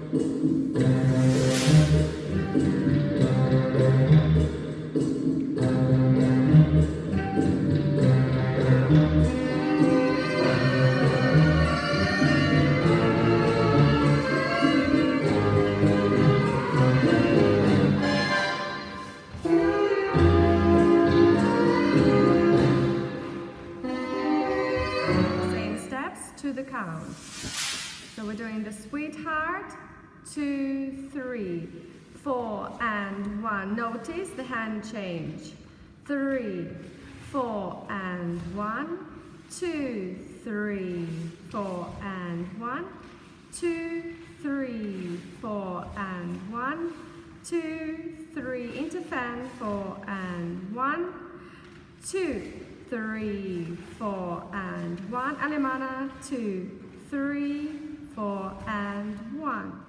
To the count. So we're doing the sweetheart, 2, 3, 4, and 1. Notice the hand change. 3, 4, and 1. 2, 3, 4, and 1. 2, 3, 4, and 1. 2, 3, into fan, 4, and 1. 2, 3, 4, and 1. Alemana, 2, 3, 4, and 1.